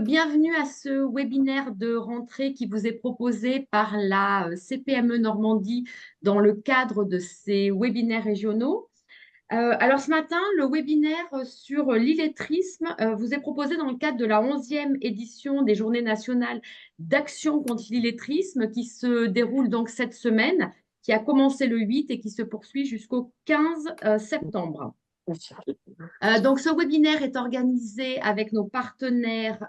Bienvenue à ce webinaire de rentrée qui vous est proposé par la CPME Normandie dans le cadre de ces webinaires régionaux. Alors ce matin, le webinaire sur l'illettrisme vous est proposé dans le cadre de la 11e édition des Journées nationales d'action contre l'illettrisme qui se déroule donc cette semaine, qui a commencé le 8 et qui se poursuit jusqu'au 15 septembre. Donc, ce webinaire est organisé avec nos partenaires,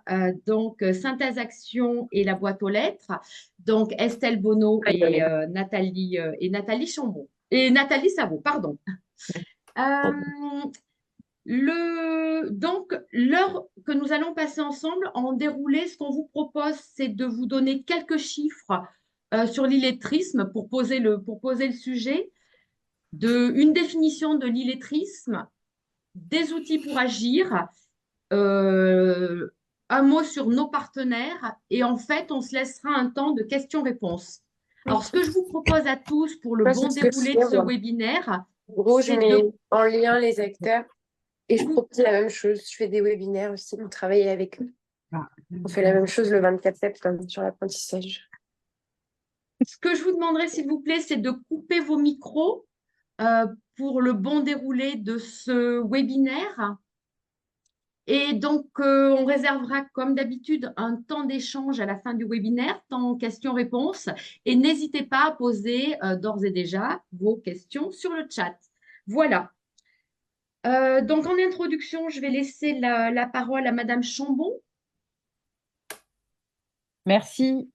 Synthèse Action et la boîte aux lettres, donc Estelle Bonneau et Nathalie Chambon et Nathalie Savot, pardon. L'heure que nous allons passer ensemble en déroulé, ce qu'on vous propose, c'est de vous donner quelques chiffres sur l'illettrisme pour poser le sujet, une définition de l'illettrisme, des outils pour agir, un mot sur nos partenaires et en fait, on se laissera un temps de questions-réponses. Alors, ce que je vous propose à tous pour le bon déroulé de ce webinaire, je mets en lien les acteurs et je propose la même chose. Je fais des webinaires aussi, on travaille avec eux. On fait la même chose le 24 septembre sur l'apprentissage. Ce que je vous demanderai, s'il vous plaît, c'est de couper vos micros pour le bon déroulé de ce webinaire. Et donc, on réservera, comme d'habitude, un temps d'échange à la fin du webinaire, temps questions-réponses. Et n'hésitez pas à poser d'ores et déjà vos questions sur le chat. Voilà. Donc, en introduction, je vais laisser la parole à Madame Chambon. Merci.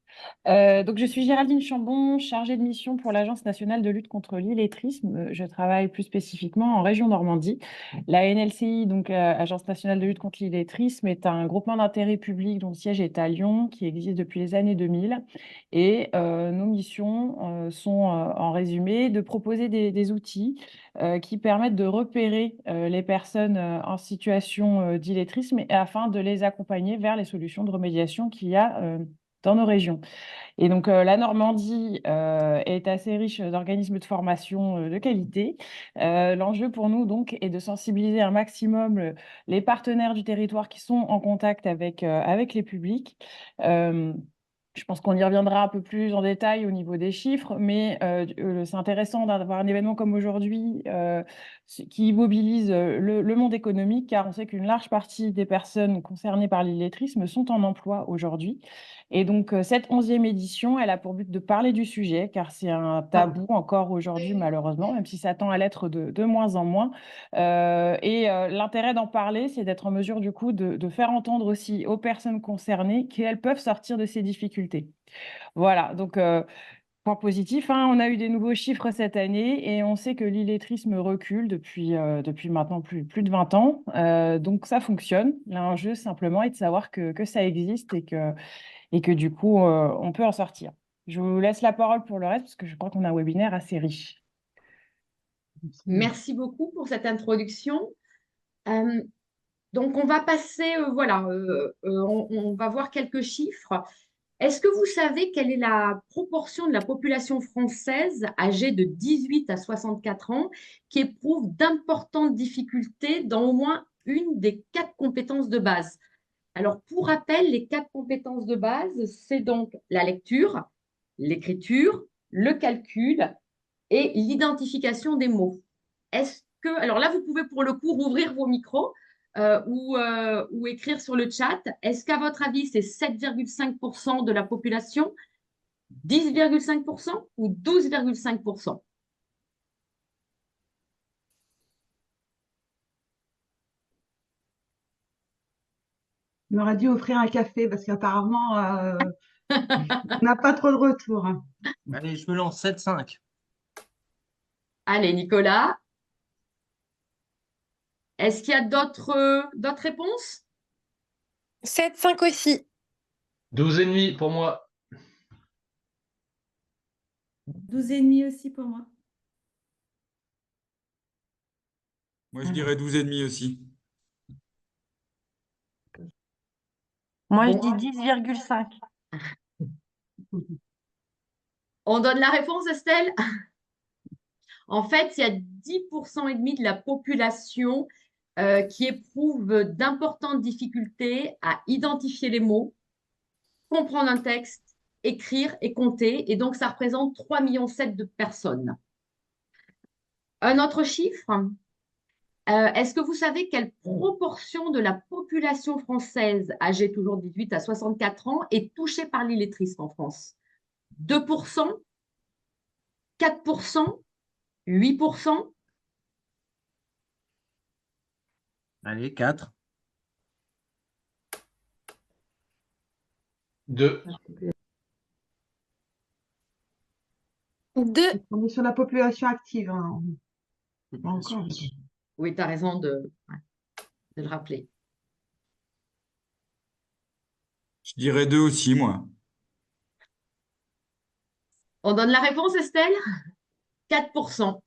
Donc, je suis Géraldine Chambon, chargée de mission pour l'Agence nationale de lutte contre l'illettrisme. Je travaille plus spécifiquement en région Normandie. La NLCI, donc Agence nationale de lutte contre l'illettrisme, est un groupement d'intérêt public dont le siège est à Lyon, qui existe depuis les années 2000. Et nos missions sont, en résumé, de proposer des outils qui permettent de repérer les personnes en situation d'illettrisme afin de les accompagner vers les solutions de remédiation qu'il y a dans nos régions. Et donc, la Normandie est assez riche d'organismes de formation de qualité. L'enjeu pour nous, donc, est de sensibiliser un maximum les partenaires du territoire qui sont en contact avec les publics. Je pense qu'on y reviendra un peu plus en détail au niveau des chiffres, mais c'est intéressant d'avoir un événement comme aujourd'hui qui mobilise le monde économique, car on sait qu'une large partie des personnes concernées par l'illettrisme sont en emploi aujourd'hui. Et donc, cette 11e édition, elle a pour but de parler du sujet, car c'est un tabou encore aujourd'hui, malheureusement, même si ça tend à l'être de moins en moins. L'intérêt d'en parler, c'est d'être en mesure, du coup, de faire entendre aussi aux personnes concernées qu'elles peuvent sortir de ces difficultés. Voilà, donc point positif, hein, on a eu des nouveaux chiffres cette année et on sait que l'illettrisme recule depuis maintenant plus de 20 ans. Donc ça fonctionne. L'enjeu simplement est de savoir que ça existe et que du coup, on peut en sortir. Je vous laisse la parole pour le reste parce que je crois qu'on a un webinaire assez riche. Merci beaucoup pour cette introduction. Donc, on va passer, on va voir quelques chiffres. Est-ce que vous savez quelle est la proportion de la population française âgée de 18 à 64 ans qui éprouve d'importantes difficultés dans au moins une des 4 compétences de base? Alors, pour rappel, les 4 compétences de base, c'est donc la lecture, l'écriture, le calcul et l'identification des mots. Alors là, vous pouvez pour le coup rouvrir vos micros ou écrire sur le chat. Est-ce qu'à votre avis, c'est 7,5% de la population, 10,5% ou 12,5%? On aurait dû offrir un café parce qu'apparemment, on n'a pas trop de retour. Allez, je me lance 7,5. Allez, Nicolas. Est-ce qu'il y a d'autres réponses? 7,5 aussi. 12,5 pour moi. 12,5 aussi pour moi. Moi, je dirais 12,5 aussi. Moi, je dis 10,5. On donne la réponse, Estelle? En fait, il y a 10,5% de la population qui éprouvent d'importantes difficultés à identifier les mots, comprendre un texte, écrire et compter. Et donc, ça représente 3,7 millions de personnes. Un autre chiffre, est-ce que vous savez quelle proportion de la population française âgée toujours de 18 à 64 ans est touchée par l'illettrisme en France? 2%, 4%, 8%? Allez, 4. 2. 2. On est sur la population active, hein. Pas encore. Oui, tu as raison de le rappeler. Je dirais 2 aussi, moi. On donne la réponse, Estelle? 4%.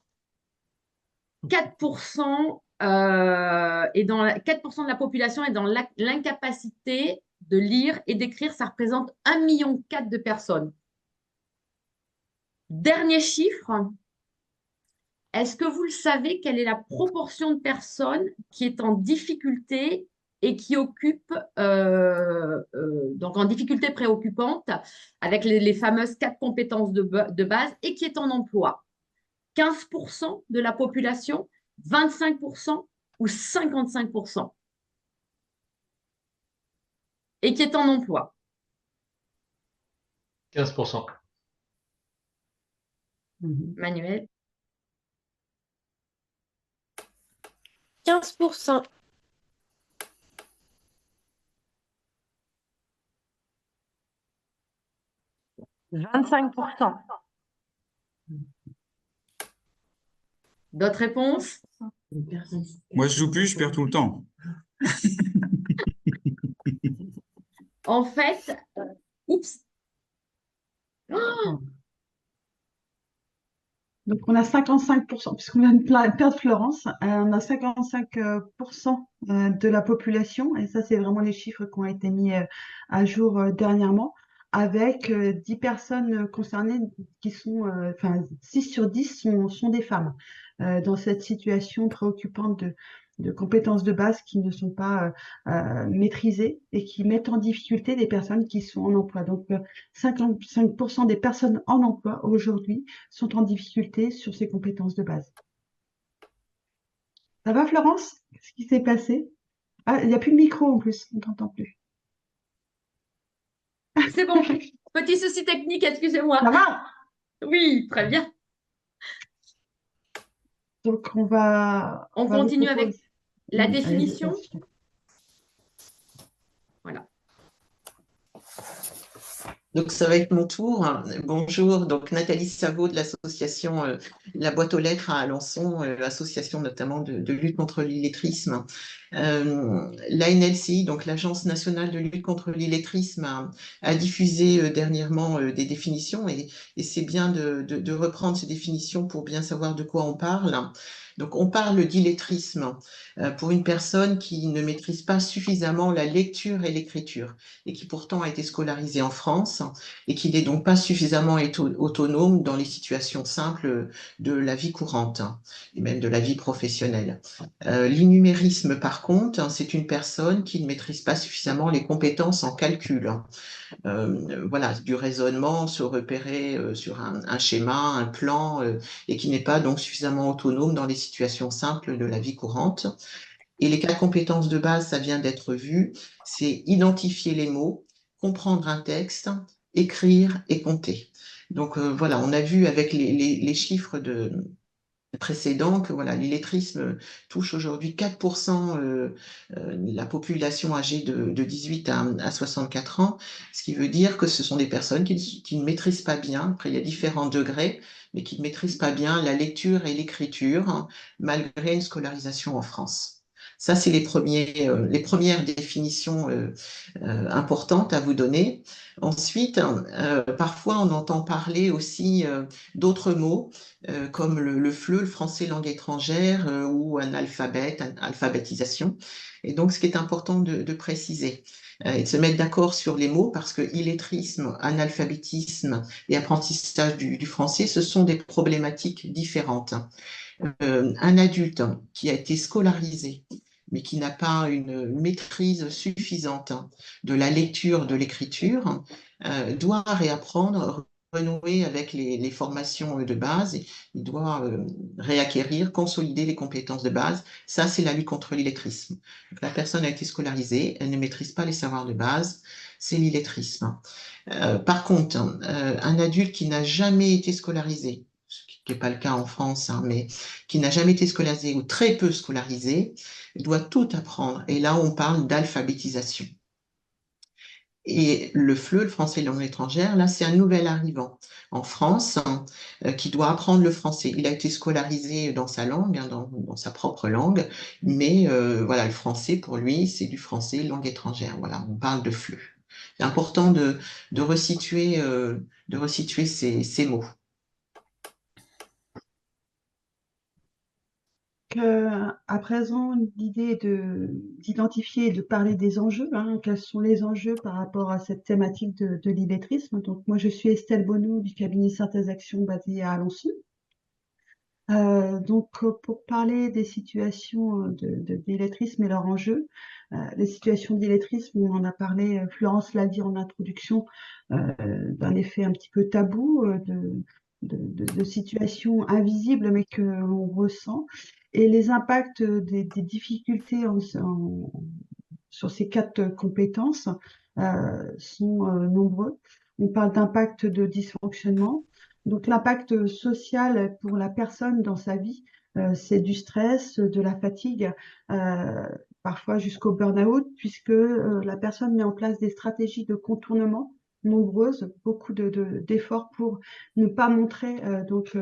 4%, 4% de la population est dans l'incapacité de lire et d'écrire. Ça représente 1,4 million de personnes. Dernier chiffre. Est-ce que vous le savez, quelle est la proportion de personnes qui est en difficulté et qui occupe, donc en difficulté préoccupante, avec les fameuses 4 compétences de base et qui est en emploi? 15% de la population, 25% ou 55%? Et qui est en emploi? 15%. Manuel? 15%. 25%. D'autres réponses? Moi, je joue plus, je perds tout le temps. En fait, oups. Donc, on a 55%, puisqu'on vient de perdre Florence, on a 55% de la population, et ça, c'est vraiment les chiffres qui ont été mis à jour dernièrement, avec 10 personnes concernées qui sont, enfin, 6 sur 10 sont des femmes dans cette situation préoccupante de compétences de base qui ne sont pas maîtrisées et qui mettent en difficulté des personnes qui sont en emploi. Donc, 55% des personnes en emploi aujourd'hui sont en difficulté sur ces compétences de base. Ça va, Florence? Qu'est-ce qui s'est passé? Ah, il n'y a plus de micro en plus, on ne t'entend plus. C'est bon. Petit souci technique, excusez-moi. Ça va? Oui, très bien. Donc, on On va vous continue avec proposer- la Oui, allez-y, définition. attention. Voilà. Donc, ça va être mon tour. Bonjour, donc Nathalie Savot de l'association La Boîte aux Lettres à Alençon, association notamment de lutte contre l'illettrisme. L'ANLCI, donc l'Agence nationale de lutte contre l'illettrisme, a diffusé dernièrement des définitions et c'est bien de reprendre ces définitions pour bien savoir de quoi on parle. Donc, on parle d'illettrisme pour une personne qui ne maîtrise pas suffisamment la lecture et l'écriture et qui pourtant a été scolarisée en France et qui n'est donc pas suffisamment autonome dans les situations simples de la vie courante et même de la vie professionnelle. L'innumérisme, par contre, c'est une personne qui ne maîtrise pas suffisamment les compétences en calcul. Voilà, du raisonnement, se repérer sur un schéma, un plan, et qui n'est pas donc suffisamment autonome dans les situations simples de la vie courante. Et les 4 compétences de base, ça vient d'être vu, c'est identifier les mots, comprendre un texte, écrire et compter. Donc voilà, on a vu avec les chiffres précédents que voilà, l'illettrisme touche aujourd'hui 4% la population âgée de 18 à 64 ans, ce qui veut dire que ce sont des personnes qui ne maîtrisent pas bien, après il y a différents degrés, mais qui ne maîtrisent pas bien la lecture et l'écriture, hein, malgré une scolarisation en France. Ça, c'est les premières définitions importantes à vous donner. Ensuite, parfois, on entend parler aussi d'autres mots comme le FLE, le français langue étrangère, ou alphabétisation. Et donc, ce qui est important de préciser et de se mettre d'accord sur les mots, parce que illettrisme, analphabétisme et apprentissage du français, ce sont des problématiques différentes. Un adulte qui a été scolarisé mais qui n'a pas une maîtrise suffisante de la lecture, de l'écriture, doit réapprendre, renouer avec les formations de base. Il doit réacquérir, consolider les compétences de base. Ça, c'est la lutte contre l'illettrisme. Donc, la personne a été scolarisée, elle ne maîtrise pas les savoirs de base, c'est l'illettrisme. Par contre, un adulte qui n'a jamais été scolarisé, ce qui n'est pas le cas en France, hein, mais qui n'a jamais été scolarisé ou très peu scolarisé, doit tout apprendre. Et là, on parle d'alphabétisation. Et le FLE, le français langue étrangère, là, c'est un nouvel arrivant en France qui doit apprendre le français. Il a été scolarisé dans sa langue, hein, dans sa propre langue, mais voilà, le français, pour lui, c'est du français langue étrangère. Voilà, on parle de FLE. C'est important de resituer ces mots. À présent, l'idée est d'identifier et de parler des enjeux, hein, quels sont les enjeux par rapport à cette thématique de l'illettrisme. Donc, moi, je suis Estelle Bonneau du cabinet Synthèse Action basé à Alençon. Pour parler des situations d'illettrisme et leurs enjeux, les situations d'illettrisme, on en a parlé, Florence l'a dit en introduction, d'un effet un petit peu tabou, de situations invisibles mais que l'on ressent, et les impacts des difficultés sur ces quatre compétences sont nombreux. On parle d'impact de dysfonctionnement. Donc l'impact social pour la personne dans sa vie, c'est du stress, de la fatigue, parfois jusqu'au burn-out, puisque la personne met en place des stratégies de contournement nombreuses, beaucoup d'efforts pour ne pas montrer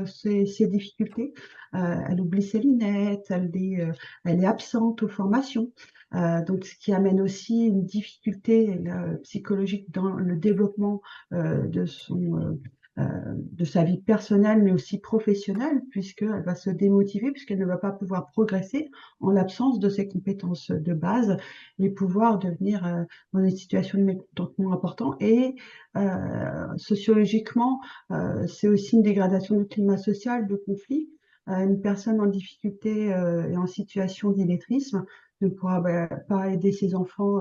ces difficultés. Elle oublie ses lunettes, elle est absente aux formations. Donc, ce qui amène aussi une difficulté psychologique dans le développement de sa vie personnelle, mais aussi professionnelle, puisqu'elle va se démotiver, puisqu'elle ne va pas pouvoir progresser en l'absence de ses compétences de base et pouvoir devenir dans une situation de mécontentement important. Et sociologiquement, c'est aussi une dégradation du climat social, de conflit. Une personne en difficulté et en situation d'illettrisme ne pourra pas aider ses enfants,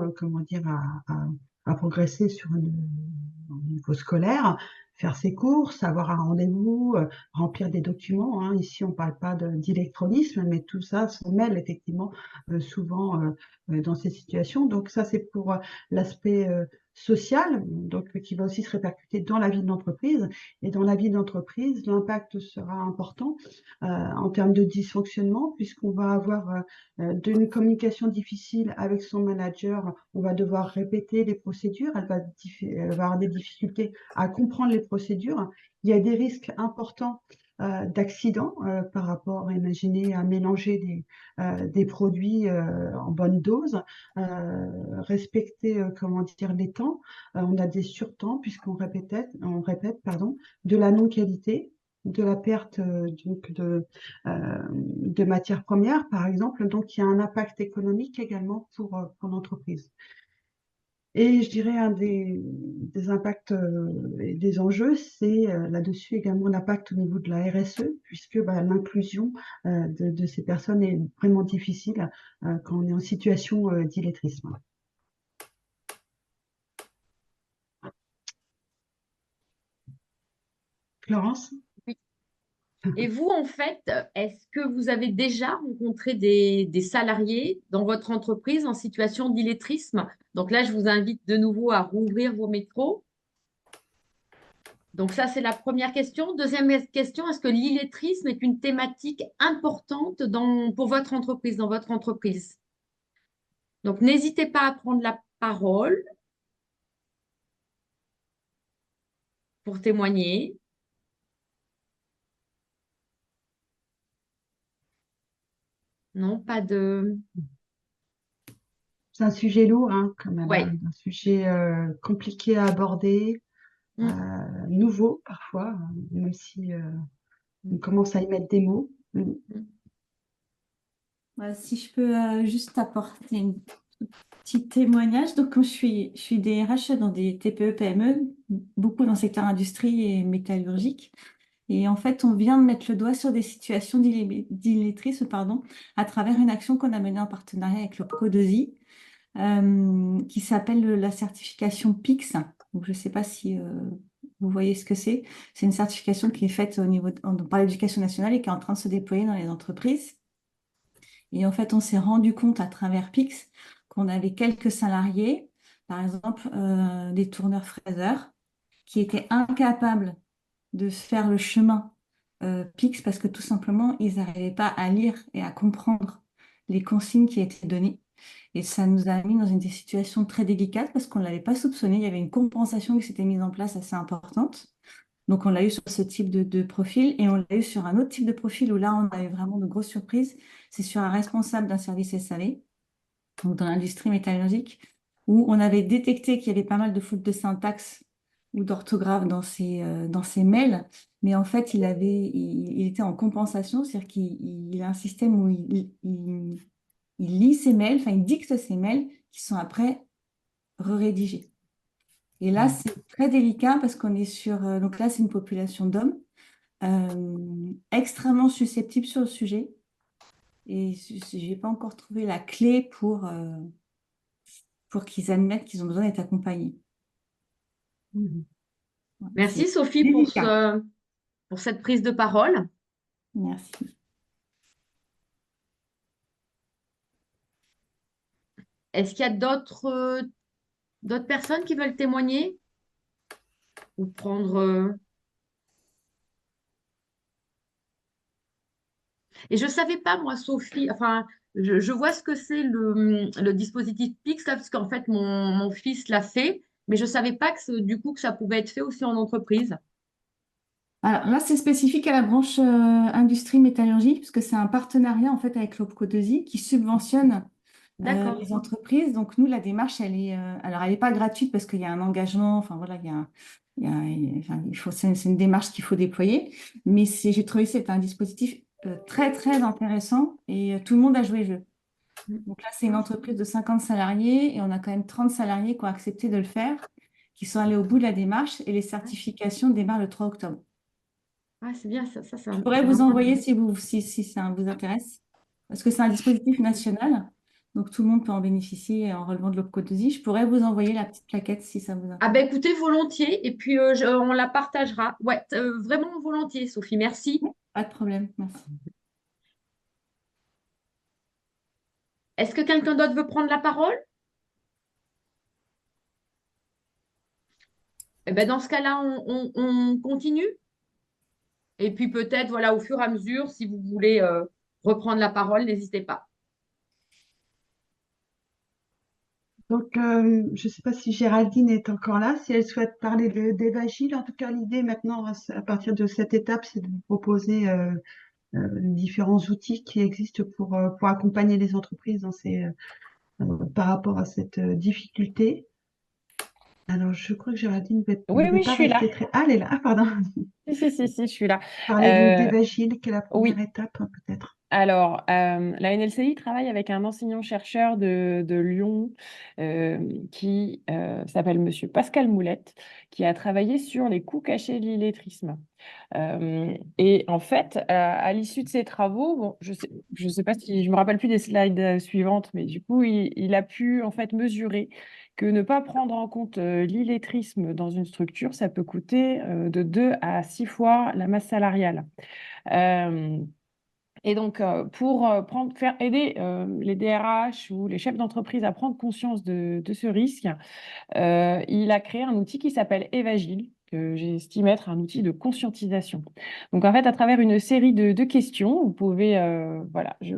à progresser sur un niveau scolaire, faire ses courses, avoir un rendez-vous, remplir des documents, hein. Ici, on ne parle pas d'électronisme, mais tout ça se mêle effectivement souvent dans ces situations. Donc ça, c'est pour l'aspect social, donc qui va aussi se répercuter dans la vie de l'entreprise. Et dans la vie d'entreprise, l'impact sera important en termes de dysfonctionnement, puisqu'on va avoir d'une communication difficile avec son manager, on va devoir répéter les procédures, elle va avoir des difficultés à comprendre les procédures. Il y a des risques importants d'accidents par rapport, imaginez, à mélanger des produits en bonne dose, respecter les temps. On a des surtemps puisqu'on répète, de la non-qualité, de la perte de matières premières, par exemple. Donc, il y a un impact économique également pour l'entreprise. Et je dirais un des impacts et des enjeux, c'est là-dessus également l'impact au niveau de la RSE, puisque l'inclusion de ces personnes est vraiment difficile quand on est en situation d'illettrisme. Florence? Oui. Et vous, en fait, est-ce que vous avez déjà rencontré des salariés dans votre entreprise en situation d'illettrisme? Donc là, je vous invite de nouveau à rouvrir vos micros. Donc ça, c'est la première question. Deuxième question, est-ce que l'illettrisme est une thématique importante pour votre entreprise, dans votre entreprise? Donc n'hésitez pas à prendre la parole pour témoigner. Non, pas de... C'est un sujet lourd, hein, quand même, Ouais. un sujet compliqué à aborder, nouveau parfois, même si on commence à y mettre des mots. Si je peux juste apporter un petit témoignage. Donc, moi, je suis DRH dans des TPE-PME, beaucoup dans le secteur industrie et métallurgique. Et en fait, on vient de mettre le doigt sur des situations d'illettrisme, pardon, à travers une action qu'on a menée en partenariat avec l'OPCO2I, qui s'appelle la certification PIX. Donc, je ne sais pas si vous voyez ce que c'est. C'est une certification qui est faite par l'Éducation nationale et qui est en train de se déployer dans les entreprises. Et en fait, on s'est rendu compte à travers PIX qu'on avait quelques salariés, par exemple des tourneurs-fraiseurs, qui étaient incapables de faire le chemin PIX parce que tout simplement, ils n'arrivaient pas à lire et à comprendre les consignes qui étaient données. Et ça nous a mis dans une situation très délicate parce qu'on ne l'avait pas soupçonné. Il y avait une compensation qui s'était mise en place assez importante. Donc, on l'a eu sur ce type de profil et on l'a eu sur un autre type de profil où là, on a eu vraiment de grosses surprises. C'est sur un responsable d'un service SAV, donc dans l'industrie métallurgique, où on avait détecté qu'il y avait pas mal de fautes de syntaxe ou d'orthographe dans ses mails, mais en fait, il était en compensation, c'est-à-dire qu'il a un système où il lit ses mails, enfin, il dicte ses mails qui sont après rédigés. Et là, c'est très délicat parce qu'on est sur... donc là, c'est une population d'hommes extrêmement susceptibles sur le sujet. Et je n'ai pas encore trouvé la clé pour qu'ils admettent qu'ils ont besoin d'être accompagnés. Voilà, Merci c'est Sophie délicat. pour cette prise de parole. Merci. Est-ce qu'il y a d'autres personnes qui veulent témoigner ou prendre... Et je ne savais pas, moi, Sophie, enfin, je vois ce que c'est le dispositif PIX, là, parce qu'en fait, mon fils l'a fait, mais je ne savais pas du coup que ça pouvait être fait aussi en entreprise. Alors là, c'est spécifique à la branche industrie métallurgie, puisque c'est un partenariat en fait avec l'OPCO2I qui subventionne D'accord. les entreprises. Donc nous, la démarche, alors elle n'est pas gratuite parce qu'il y a un engagement. Enfin voilà, enfin, c'est une démarche qu'il faut déployer. Mais j'ai trouvé que c'est un dispositif très très intéressant et tout le monde a joué le jeu. Donc là, c'est une entreprise de 50 salariés et on a quand même 30 salariés qui ont accepté de le faire, qui sont allés au bout de la démarche et les certifications démarrent le 3 octobre. Ah, c'est bien, ça Je pourrais vous envoyer si ça vous intéresse, parce que c'est un dispositif national, donc tout le monde peut en bénéficier en relevant de l'OPCO2I. Je pourrais vous envoyer la petite plaquette si ça vous Ah ben intéresse. écoutez, volontiers, et puis on la partagera. Ouais, vraiment volontiers, Sophie, merci. Pas de problème, merci. Est-ce que quelqu'un d'autre veut prendre la parole? Eh ben, dans ce cas-là, on continue. Et puis peut-être, voilà, au fur et à mesure, si vous voulez reprendre la parole, n'hésitez pas. Donc, je ne sais pas si Géraldine est encore là, si elle souhaite parler d'Evagile. En tout cas, l'idée maintenant, à partir de cette étape, c'est de vous proposer les différents outils qui existent pour accompagner les entreprises par rapport à cette difficulté. Alors, je crois que Géraldine Oui, ne veut oui, je pas suis là. rester très... Ah, elle est là. Ah, pardon. Si, je suis là. Parler Euh, d'Evagile, qui est la première oui. étape, hein, peut-être. Alors, la NLCI travaille avec un enseignant-chercheur de Lyon qui s'appelle Monsieur Pascal Moulette, qui a travaillé sur les coûts cachés de l'illettrisme. Et en fait, à l'issue de ces travaux, bon, je sais pas si je me rappelle plus des slides suivantes, mais du coup, il a pu en fait mesurer que ne pas prendre en compte l'illettrisme dans une structure, ça peut coûter de 2 à 6 fois la masse salariale. Et donc, pour faire aider les DRH ou les chefs d'entreprise à prendre conscience de ce risque, il a créé un outil qui s'appelle Evagile, que j'estime être un outil de conscientisation. Donc, en fait, à travers une série de questions, vous pouvez, voilà, je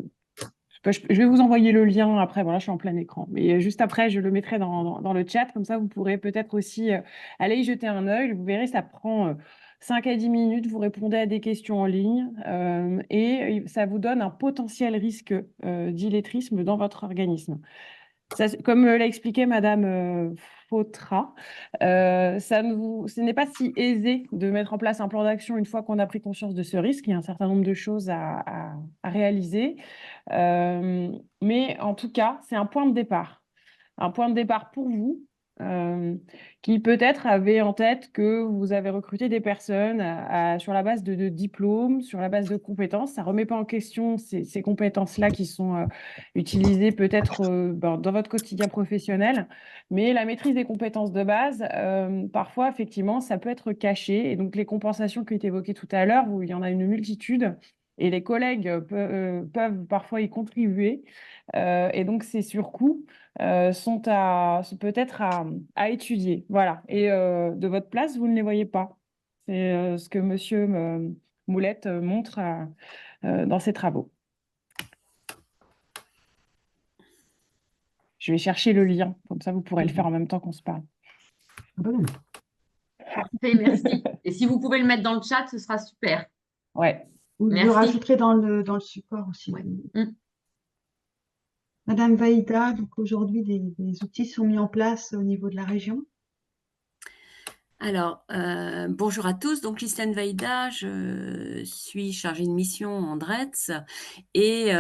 vais vous envoyer le lien après, voilà, je suis en plein écran. Mais juste après, je le mettrai dans le chat, comme ça, vous pourrez peut-être aussi aller y jeter un œil. Vous verrez, ça prend 5 à 10 minutes, vous répondez à des questions en ligne et ça vous donne un potentiel risque d'illettrisme dans votre organisme. Ça, comme l'a expliqué Madame Fautra, ce n'est pas si aisé de mettre en place un plan d'action une fois qu'on a pris conscience de ce risque. Il y a un certain nombre de choses à réaliser. Mais en tout cas, c'est un point de départ. Un point de départ pour vous, qui peut-être avait en tête que vous avez recruté des personnes sur la base de diplômes, sur la base de compétences. Ça ne remet pas en question ces compétences-là qui sont utilisées peut-être dans votre quotidien professionnel, mais la maîtrise des compétences de base, parfois, effectivement, ça peut être caché. Et donc, les compensations qui ont été évoquées tout à l'heure, où il y en a une multitude, et les collègues peuvent parfois y contribuer. Et donc, ces surcoûts sont peut-être à étudier. Voilà. Et de votre place, vous ne les voyez pas. C'est ce que Monsieur Moulette montre dans ses travaux. Je vais chercher le lien, comme ça vous pourrez le faire en même temps qu'on se parle. Parfait, merci. Et si vous pouvez le mettre dans le chat, ce sera super. Ouais. Ou je le Merci. rajouterai dans le support aussi. Ouais. Madame Vaïda, donc aujourd'hui, des outils sont mis en place au niveau de la région. Alors, bonjour à tous. Donc, Listène Vaïda, je suis chargée de mission en DRETS et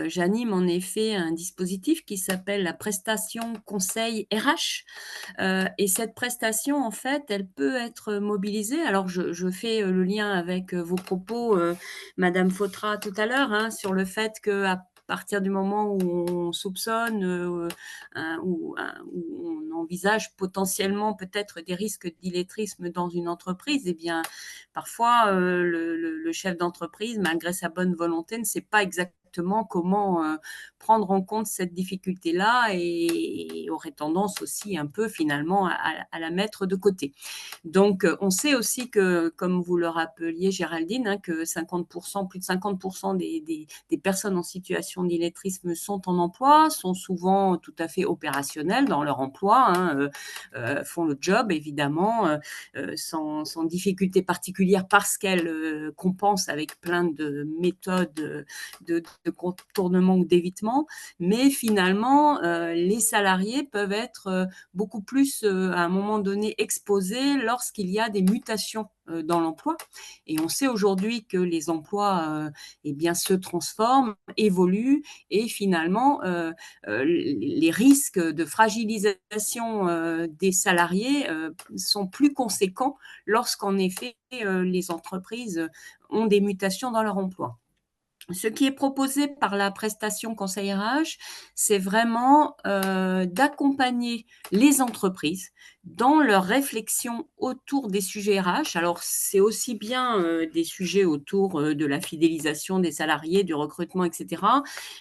j'anime en effet un dispositif qui s'appelle la prestation conseil RH. Et cette prestation, en fait, elle peut être mobilisée. Alors, je fais le lien avec vos propos, Madame Fautra, tout à l'heure, hein, sur le fait qu'à partir du moment où on soupçonne où on envisage potentiellement peut-être des risques d'illettrisme dans une entreprise, eh bien, parfois, le chef d'entreprise, malgré sa bonne volonté, ne sait pas exactement comment prendre en compte cette difficulté-là et aurait tendance aussi un peu finalement à la mettre de côté. Donc, on sait aussi que, comme vous le rappeliez, Géraldine, hein, que 50%, plus de 50% des personnes en situation d'illettrisme sont en emploi, sont souvent tout à fait opérationnelles dans leur emploi, hein, font le job évidemment, sans difficulté particulière parce qu'elles compensent avec plein de méthodes de contournement ou d'évitement. Mais finalement, les salariés peuvent être beaucoup plus à un moment donné exposés lorsqu'il y a des mutations dans l'emploi. Et on sait aujourd'hui que les emplois eh bien, se transforment, évoluent et finalement, les risques de fragilisation des salariés sont plus conséquents lorsqu'en effet, les entreprises ont des mutations dans leur emploi. Ce qui est proposé par la prestation conseil RH, c'est vraiment d'accompagner les entreprises dans leur réflexion autour des sujets RH. Alors, c'est aussi bien des sujets autour de la fidélisation des salariés, du recrutement, etc.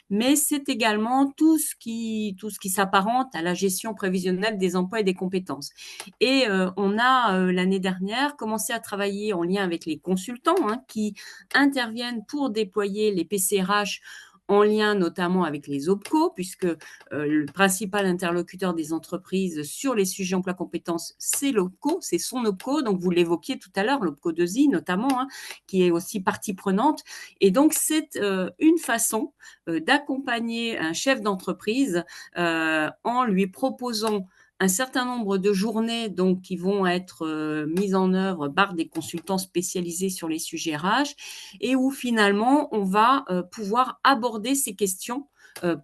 Mais c'est également tout ce qui s'apparente à la gestion prévisionnelle des emplois et des compétences. Et on a, l'année dernière, commencé à travailler en lien avec les consultants hein, qui interviennent pour déployer les PCRH en lien notamment avec les OPCO, puisque le principal interlocuteur des entreprises sur les sujets emploi-compétences, c'est l'OPCO, c'est son OPCO, donc vous l'évoquiez tout à l'heure, l'OPCO 2I notamment, hein, qui est aussi partie prenante. Et donc, c'est une façon d'accompagner un chef d'entreprise en lui proposant un certain nombre de journées donc, qui vont être mises en œuvre par des consultants spécialisés sur les sujets RH et où finalement on va pouvoir aborder ces questions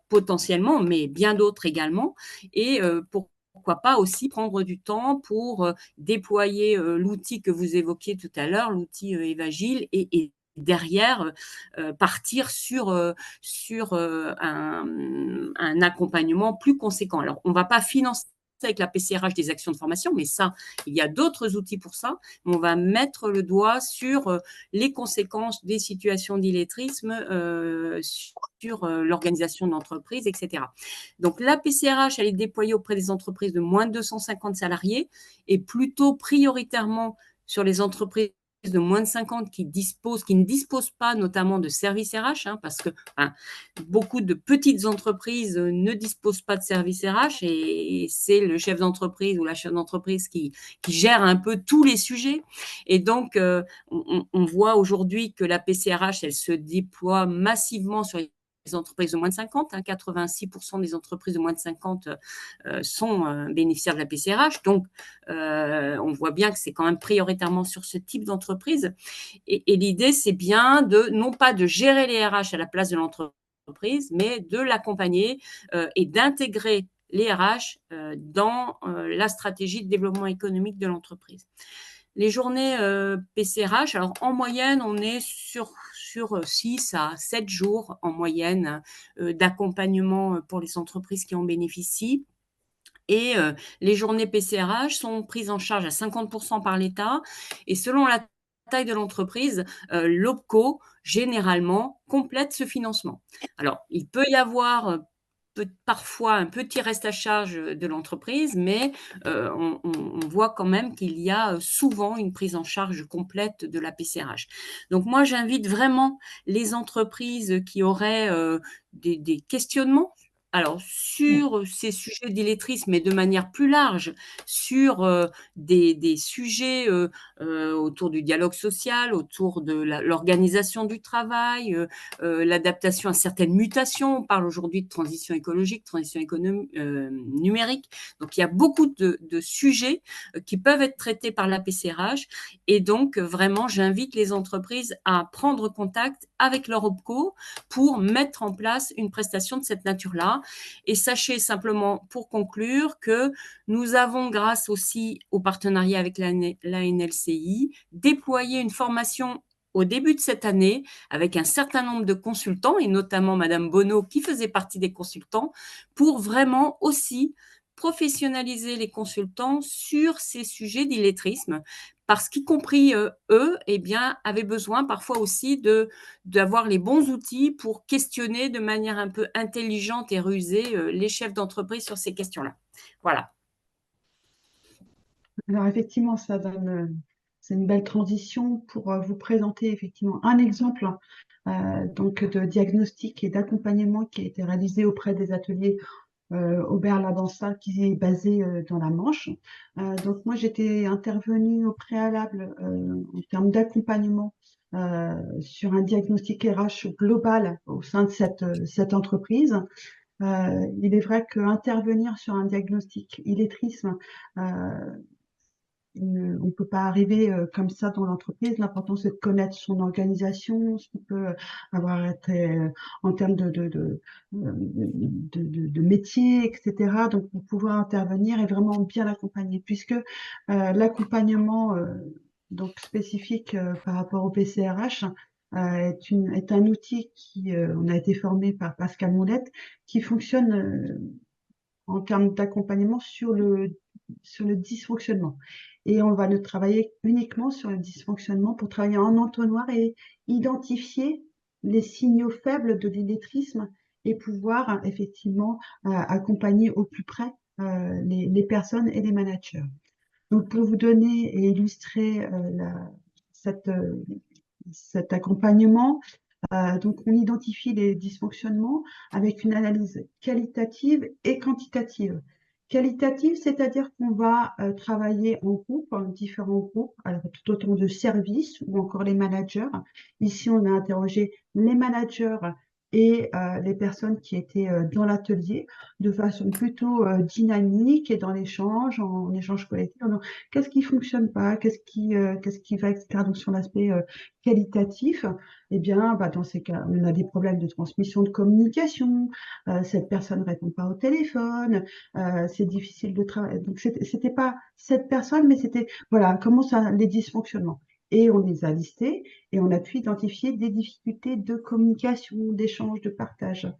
potentiellement, mais bien d'autres également, et pourquoi pas aussi prendre du temps pour déployer l'outil que vous évoquiez tout à l'heure, l'outil Evagile, et derrière partir sur un accompagnement plus conséquent. Alors, on ne va pas financer avec la PCRH des actions de formation, mais ça, il y a d'autres outils pour ça. On va mettre le doigt sur les conséquences des situations d'illettrisme sur l'organisation de l'entreprise, etc. Donc, la PCRH, elle est déployée auprès des entreprises de moins de 250 salariés et plutôt prioritairement sur les entreprises de moins de 50 qui ne disposent pas notamment de services RH, hein, parce que beaucoup de petites entreprises ne disposent pas de services RH et c'est le chef d'entreprise ou la chef d'entreprise qui gère un peu tous les sujets. Et donc, on voit aujourd'hui que la PCRH, elle se déploie massivement sur les entreprises de moins de 50, hein, 86% des entreprises de moins de 50 sont bénéficiaires de la PCRH. Donc, on voit bien que c'est quand même prioritairement sur ce type d'entreprise. Et l'idée, c'est bien non pas de gérer les RH à la place de l'entreprise, mais de l'accompagner et d'intégrer les RH dans la stratégie de développement économique de l'entreprise. Les journées PCRH, alors en moyenne, on est sur 6 à 7 jours en moyenne d'accompagnement pour les entreprises qui en bénéficient. Et les journées PCRH sont prises en charge à 50% par l'État. Et selon la taille de l'entreprise, l'OPCO, généralement, complète ce financement. Alors, il peut y avoir parfois un petit reste à charge de l'entreprise, mais on voit quand même qu'il y a souvent une prise en charge complète de la PCRH. Donc moi, j'invite vraiment les entreprises qui auraient des questionnements, alors sur ces sujets d'illettrisme, mais de manière plus large, sur des sujets autour du dialogue social, autour de l'organisation du travail, l'adaptation à certaines mutations. On parle aujourd'hui de transition écologique, transition numérique. Donc, il y a beaucoup de sujets qui peuvent être traités par la PCRH. Et donc, vraiment, j'invite les entreprises à prendre contact avec leur OPCO pour mettre en place une prestation de cette nature-là. Et sachez simplement, pour conclure, que nous avons, grâce aussi au partenariat avec la NLCI, déployé une formation au début de cette année, avec un certain nombre de consultants, et notamment Madame Bonneau, qui faisait partie des consultants, pour vraiment aussi professionnaliser les consultants sur ces sujets d'illettrisme, parce qu'y compris eux, eh bien, avaient besoin parfois aussi d'avoir les bons outils pour questionner de manière un peu intelligente et rusée les chefs d'entreprise sur ces questions-là. Voilà. Alors effectivement, c'est une belle transition pour vous présenter effectivement un exemple donc de diagnostic et d'accompagnement qui a été réalisé auprès des ateliers Aubert-Labansa qui est basé dans la Manche. Donc moi j'étais intervenue au préalable en termes d'accompagnement sur un diagnostic RH global au sein de cette entreprise. Il est vrai qu'intervenir sur un diagnostic illettrisme, on ne peut pas arriver comme ça dans l'entreprise. L'important, c'est de connaître son organisation, ce qui peut avoir été en termes de métier, etc. Donc, pour pouvoir intervenir et vraiment bien l'accompagner, puisque l'accompagnement donc spécifique par rapport au PCRH est un outil qui, on a été formé par Pascal Moulette, qui fonctionne en termes d'accompagnement sur le dysfonctionnement. Et on va le travailler uniquement sur le dysfonctionnement pour travailler en entonnoir et identifier les signaux faibles de l'illettrisme et pouvoir effectivement accompagner au plus près les personnes et les managers. Donc pour vous donner et illustrer cet accompagnement, donc on identifie les dysfonctionnements avec une analyse qualitative et quantitative. Qualitative, c'est-à-dire qu'on va travailler en groupe, en différents groupes, alors tout autant de services ou encore les managers. Ici, on a interrogé les managers et les personnes qui étaient dans l'atelier de façon plutôt dynamique et dans l'échange, en échange collectif. Qu'est-ce qui fonctionne pas, qu'est-ce qui va, etc. Donc sur l'aspect qualitatif, eh bien, dans ces cas, on a des problèmes de transmission de communication, cette personne ne répond pas au téléphone, c'est difficile de travailler. Donc c'était pas cette personne, mais c'était voilà comment ça les dysfonctionnements. Et on les a listés et on a pu identifier des difficultés de communication, d'échange, de partage.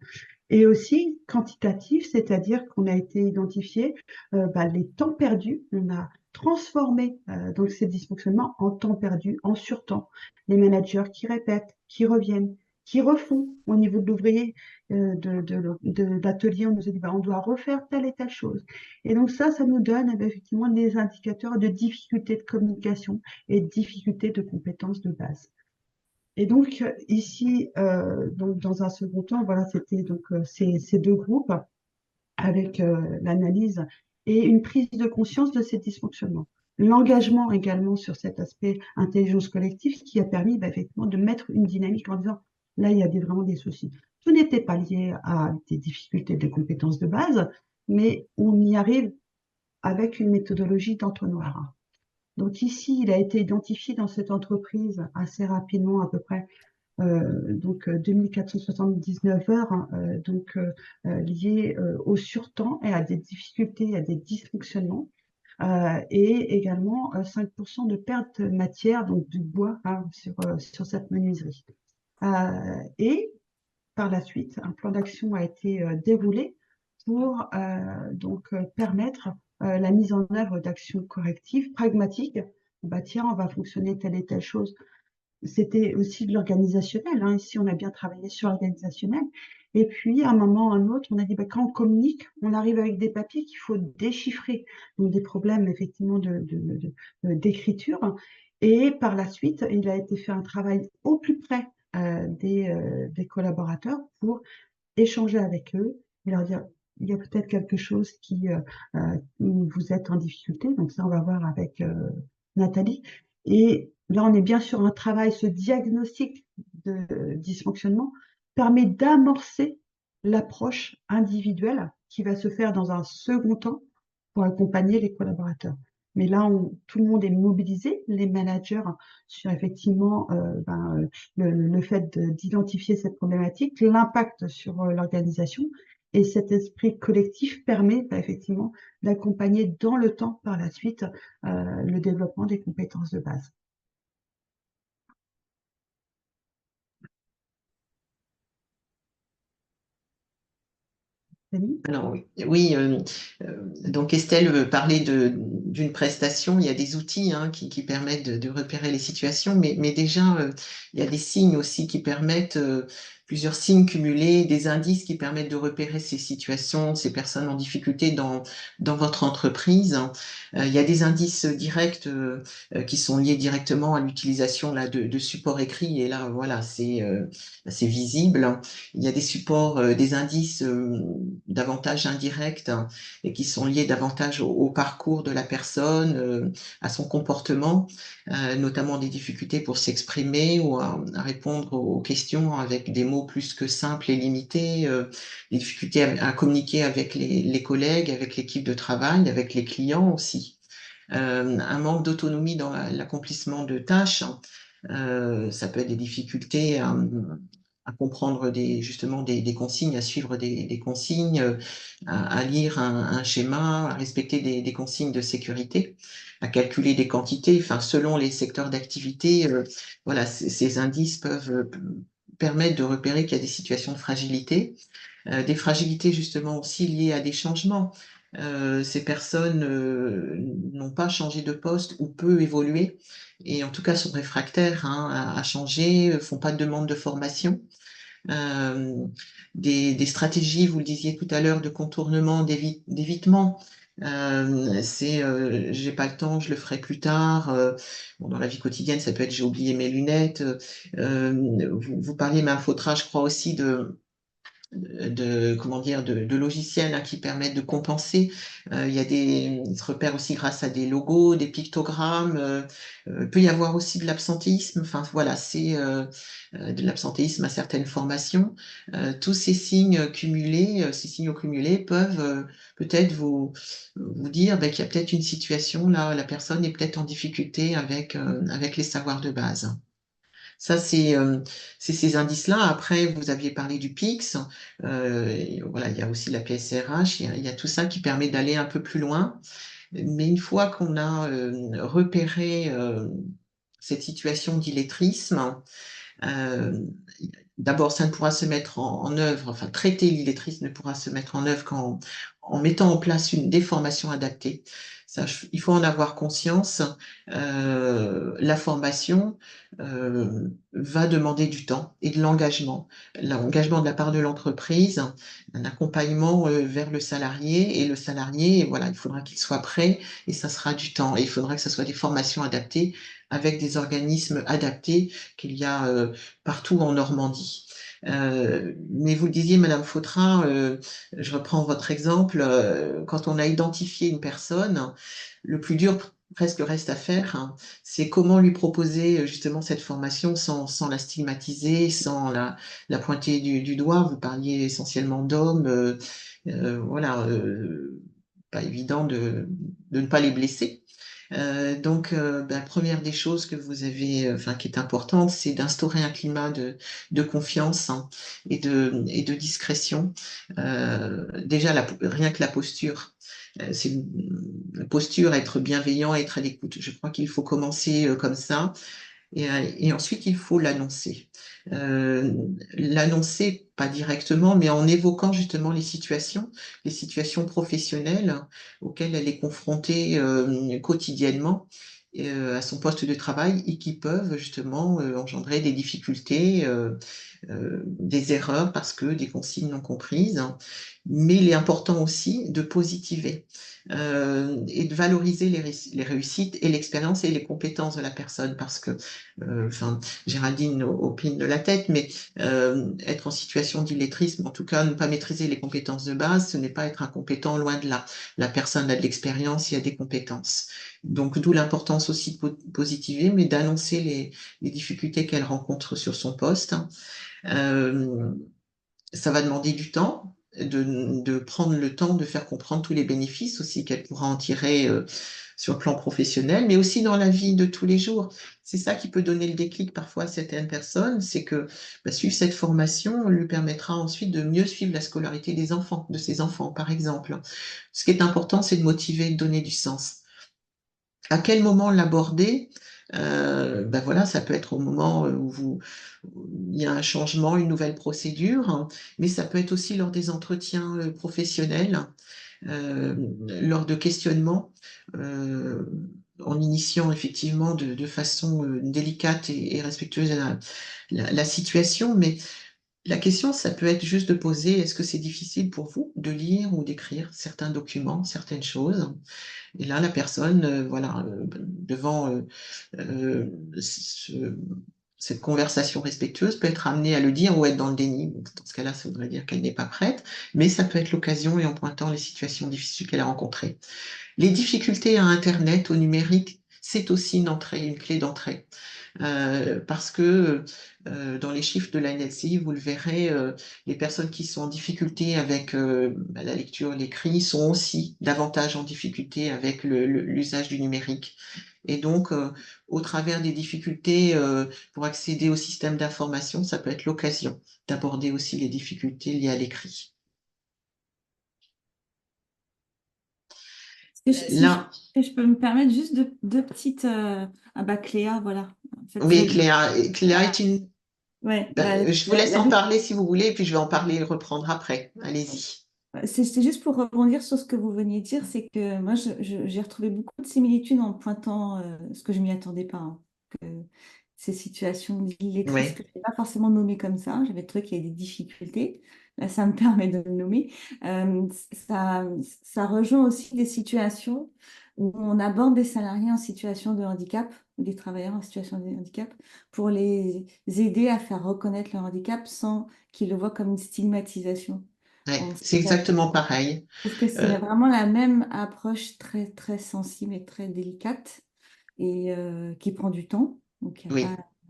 Et aussi quantitatif, c'est-à-dire qu'on a été identifié les temps perdus. On a transformé donc ces dysfonctionnements en temps perdu, en surtemps. Les managers qui répètent, qui reviennent, qui refont au niveau de l'ouvrier de l'atelier. On nous a dit on doit refaire telle et telle chose. Et donc ça nous donne effectivement des indicateurs de difficulté de communication et de difficulté de compétences de base. Et donc ici, donc dans un second temps, voilà, c'était donc ces deux groupes avec l'analyse et une prise de conscience de ces dysfonctionnements. L'engagement également sur cet aspect intelligence collective qui a permis effectivement de mettre une dynamique en disant là, il y a vraiment des soucis. Tout n'était pas lié à des difficultés de compétences de base, mais on y arrive avec une méthodologie d'entonnoir. Donc ici, il a été identifié dans cette entreprise assez rapidement, à peu près donc 2479 heures, hein, liées au surtemps et à des difficultés, à des dysfonctionnements. Et également 5% de perte de matière, donc du bois, hein, sur cette menuiserie. Et par la suite, un plan d'action a été déroulé pour permettre la mise en œuvre d'actions correctives, pragmatiques. Bah, tiens, on va fonctionner telle et telle chose. C'était aussi de l'organisationnel, hein. Ici, on a bien travaillé sur l'organisationnel. Et puis, à un moment ou à un autre, on a dit, bah, quand on communique, on arrive avec des papiers qu'il faut déchiffrer. Donc, des problèmes, effectivement, d'écriture. Et par la suite, il a été fait un travail au plus près des collaborateurs pour échanger avec eux et leur dire, il y a peut-être quelque chose où vous êtes en difficulté. Donc, ça, on va voir avec Nathalie. Et là, on est bien sur un travail, ce diagnostic de dysfonctionnement permet d'amorcer l'approche individuelle qui va se faire dans un second temps pour accompagner les collaborateurs. Mais là, tout le monde est mobilisé, les managers, sur effectivement le fait d'identifier cette problématique, l'impact sur l'organisation. Et cet esprit collectif permet effectivement d'accompagner dans le temps par la suite le développement des compétences de base. Alors oui, donc Estelle parlait d'une prestation. Il y a des outils hein, qui permettent de repérer les situations, mais déjà il y a des signes aussi qui permettent, plusieurs signes cumulés, des indices qui permettent de repérer ces situations, ces personnes en difficulté dans votre entreprise. Il y a des indices directs qui sont liés directement à l'utilisation là de supports écrits, et là voilà, c'est visible. Il y a des supports, des indices davantage indirects hein, et qui sont liés davantage au parcours de la personne, à son comportement, notamment des difficultés pour s'exprimer ou à répondre aux questions avec des mots plus que simples et limités, des difficultés à communiquer avec les collègues, avec l'équipe de travail, avec les clients aussi. Un manque d'autonomie dans l'accomplissement de tâches, ça peut être des difficultés à comprendre justement des consignes, à suivre des consignes, à lire un schéma, à respecter des consignes de sécurité, à calculer des quantités. Enfin, selon les secteurs d'activité, voilà, ces indices peuvent permettre de repérer qu'il y a des situations de fragilité, des fragilités justement aussi liées à des changements. Ces personnes n'ont pas changé de poste ou peu évolué, et en tout cas sont réfractaires hein, à changer, font pas de demande de formation. Des stratégies, vous le disiez tout à l'heure, de contournement, d'évitement. J'ai pas le temps, je le ferai plus tard. Bon, dans la vie quotidienne, ça peut être j'ai oublié mes lunettes. Vous parliez, Mme Fautra, je crois aussi comment dire de logiciels hein, qui permettent de compenser. Il se repère aussi grâce à des logos, des pictogrammes. Peut y avoir aussi de l'absentéisme. Enfin voilà, c'est de l'absentéisme à certaines formations. Tous ces signes cumulés, ces signaux cumulés peuvent peut-être vous dire qu'il y a peut-être une situation là, la personne est peut-être en difficulté avec les savoirs de base. Ça, c'est ces indices-là. Après, vous aviez parlé du PIX. Voilà, il y a aussi la PSRH. Il y a tout ça qui permet d'aller un peu plus loin. Mais une fois qu'on a repéré cette situation d'illettrisme, d'abord, ça ne pourra se mettre en œuvre, enfin, traiter l'illettrisme ne pourra se mettre en œuvre qu'en mettant en place des formations adaptées. Ça, il faut en avoir conscience. La formation va demander du temps et de l'engagement. L'engagement de la part de l'entreprise, un accompagnement vers le salarié, et le salarié, voilà, il faudra qu'il soit prêt, et ça sera du temps. Et il faudra que ce soit des formations adaptées avec des organismes adaptés qu'il y a partout en Normandie. Mais vous le disiez, Madame Fautra, je reprends votre exemple, quand on a identifié une personne, le plus dur presque reste à faire, hein, c'est comment lui proposer justement cette formation sans la stigmatiser, sans la pointer du doigt. Vous parliez essentiellement d'hommes, voilà, pas évident de ne pas les blesser. Première des choses que vous avez, qui est importante, c'est d'instaurer un climat de confiance, hein, et de discrétion. Déjà, rien que la posture. La posture, être bienveillant, être à l'écoute. Je crois qu'il faut commencer comme ça. Et ensuite, il faut l'annoncer. L'annoncer, pas directement, mais en évoquant justement les situations professionnelles auxquelles elle est confrontée quotidiennement à son poste de travail et qui peuvent justement engendrer des difficultés, des erreurs parce que des consignes non comprises. Mais il est important aussi de positiver et de valoriser les réussites et l'expérience et les compétences de la personne parce que Géraldine opine de la tête, mais être en situation d'illettrisme, en tout cas ne pas maîtriser les compétences de base, ce n'est pas être incompétent, loin de là. La personne a de l'expérience, il y a des compétences. Donc d'où l'importance aussi de positiver, mais d'annoncer les difficultés qu'elle rencontre sur son poste. Ça va demander du temps, de prendre le temps de faire comprendre tous les bénéfices aussi qu'elle pourra en tirer sur le plan professionnel, mais aussi dans la vie de tous les jours. C'est ça qui peut donner le déclic parfois à certaines personnes, c'est que suivre cette formation lui permettra ensuite de mieux suivre la scolarité des enfants, de ses enfants par exemple. Ce qui est important, c'est de motiver, de donner du sens. À quel moment l'aborder? Voilà, ça peut être au moment où il y a un changement, une nouvelle procédure, hein, mais ça peut être aussi lors des entretiens professionnels, lors de questionnements, en initiant effectivement de façon délicate et respectueuse la situation. Mais la question, ça peut être juste de poser, est-ce que c'est difficile pour vous de lire ou d'écrire certains documents, certaines choses? Et là, la personne, devant cette conversation respectueuse, peut être amenée à le dire ou être dans le déni. Donc, dans ce cas-là, ça voudrait dire qu'elle n'est pas prête, mais ça peut être l'occasion et en pointant les situations difficiles qu'elle a rencontrées. Les difficultés à Internet, au numérique, c'est aussi une clé d'entrée. Parce que dans les chiffres de la NLCI, vous le verrez, les personnes qui sont en difficulté avec la lecture, l'écrit, sont aussi davantage en difficulté avec l'usage du numérique. Et donc, au travers des difficultés pour accéder au système d'information, ça peut être l'occasion d'aborder aussi les difficultés liées à l'écrit. Là. Je peux me permettre juste deux petites. Cléa, voilà. En fait, oui, Cléa est une. Ouais, je vous laisse en parler si vous voulez, et puis je vais en parler et reprendre après. Allez-y. C'est juste pour rebondir sur ce que vous veniez de dire, c'est que moi, j'ai retrouvé beaucoup de similitudes en pointant ce que je ne m'y attendais pas. Hein, que ces situations d'illettrisme que je n'ai pas forcément nommées comme ça. J'avais trouvé qu'il y avait des difficultés. Là, ça me permet de le nommer. Ça rejoint aussi des situations où on aborde des salariés en situation de handicap, ou des travailleurs en situation de handicap, pour les aider à faire reconnaître leur handicap sans qu'ils le voient comme une stigmatisation. Ouais, c'est exactement pareil. Parce que c'est vraiment la même approche très, très sensible et très délicate et qui prend du temps. Donc,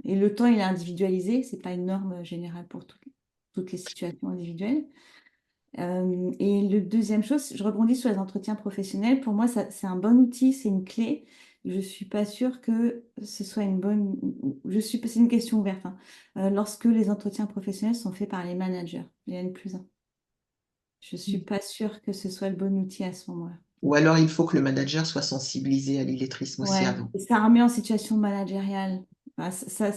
et le temps, il est individualisé, ce n'est pas une norme générale pour toutes les situations individuelles. Et le deuxième chose, je rebondis sur les entretiens professionnels. Pour moi, c'est un bon outil, c'est une clé. Je ne suis pas sûre que ce soit une bonne... C'est une question ouverte. Hein. Lorsque les entretiens professionnels sont faits par les managers, les N+1. Je ne suis pas sûre que ce soit le bon outil à ce moment-là. Ou alors, il faut que le manager soit sensibilisé à l'illettrisme aussi avant. Et ça remet en situation managériale. Ça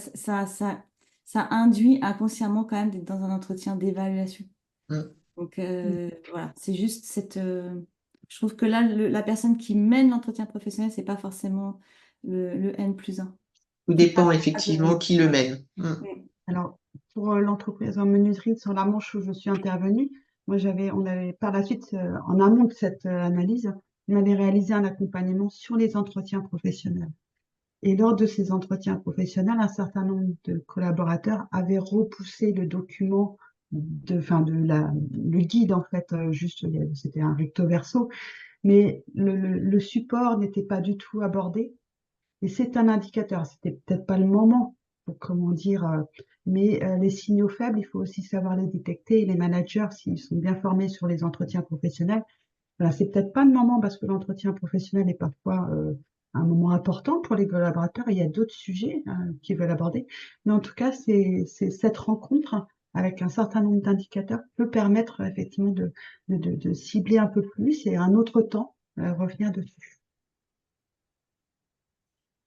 induit inconsciemment quand même d'être dans un entretien d'évaluation. Donc, voilà, c'est juste cette... je trouve que là, la personne qui mène l'entretien professionnel, ce n'est pas forcément le N+1. Tout dépend effectivement qui le mène. Alors, pour l'entreprise en menuiserie sur la Manche où je suis intervenue, on avait par la suite, en amont de cette analyse, on avait réalisé un accompagnement sur les entretiens professionnels. Et lors de ces entretiens professionnels, un certain nombre de collaborateurs avaient repoussé le document le guide en fait, c'était un recto verso, mais le support n'était pas du tout abordé. Et c'est un indicateur. C'était peut-être pas le moment pour mais les signaux faibles, il faut aussi savoir les détecter. Et les managers, s'ils sont bien formés sur les entretiens professionnels, c'est peut-être pas le moment parce que l'entretien professionnel est parfois un moment important pour les collaborateurs. Il y a d'autres sujets qu'ils veulent aborder. Mais en tout cas, cette rencontre avec un certain nombre d'indicateurs peut permettre effectivement de cibler un peu plus et à un autre temps revenir dessus.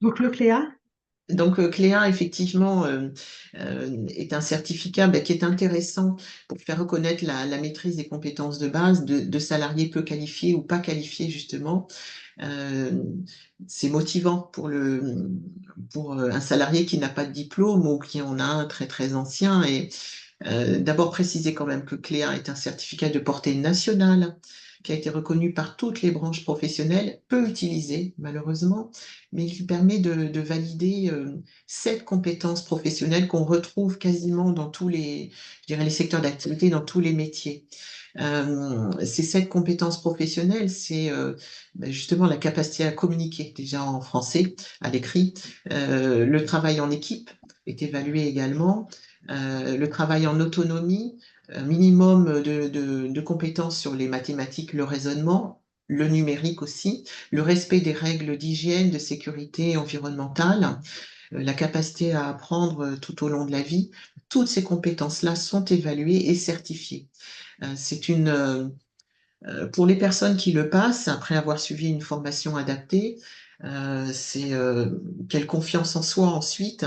Donc le CLEA, Donc, Cléa, effectivement, est un certificat qui est intéressant pour faire reconnaître la maîtrise des compétences de base de salariés peu qualifiés ou pas qualifiés, justement. C'est motivant pour un salarié qui n'a pas de diplôme ou qui en a un très, très ancien. Et d'abord préciser quand même que Cléa est un certificat de portée nationale qui a été reconnu par toutes les branches professionnelles, peu utilisé malheureusement, mais qui permet de valider 7 compétences professionnelles qu'on retrouve quasiment dans tous les, je dirais, les secteurs d'activité, dans tous les métiers. Ces 7 compétences professionnelles, c'est justement la capacité à communiquer déjà en français, à l'écrit, le travail en équipe est évalué également, le travail en autonomie, minimum de compétences sur les mathématiques, le raisonnement, le numérique aussi, le respect des règles d'hygiène, de sécurité environnementale, la capacité à apprendre tout au long de la vie. Toutes ces compétences-là sont évaluées et certifiées. Pour les personnes qui le passent, après avoir suivi une formation adaptée, c'est quelle confiance en soi ensuite,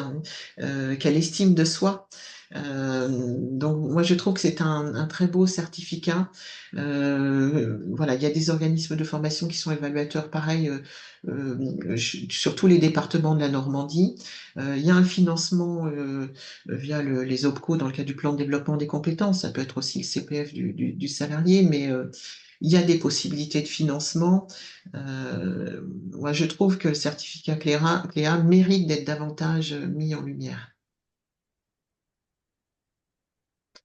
quelle estime de soi. Donc moi je trouve que c'est un très beau certificat. Voilà, il y a des organismes de formation qui sont évaluateurs pareil sur tous les départements de la Normandie. Il y a un financement via les OPCO dans le cadre du plan de développement des compétences. Ça peut être aussi le CPF du salarié, mais il y a des possibilités de financement. Moi, je trouve que le certificat Cléa mérite d'être davantage mis en lumière.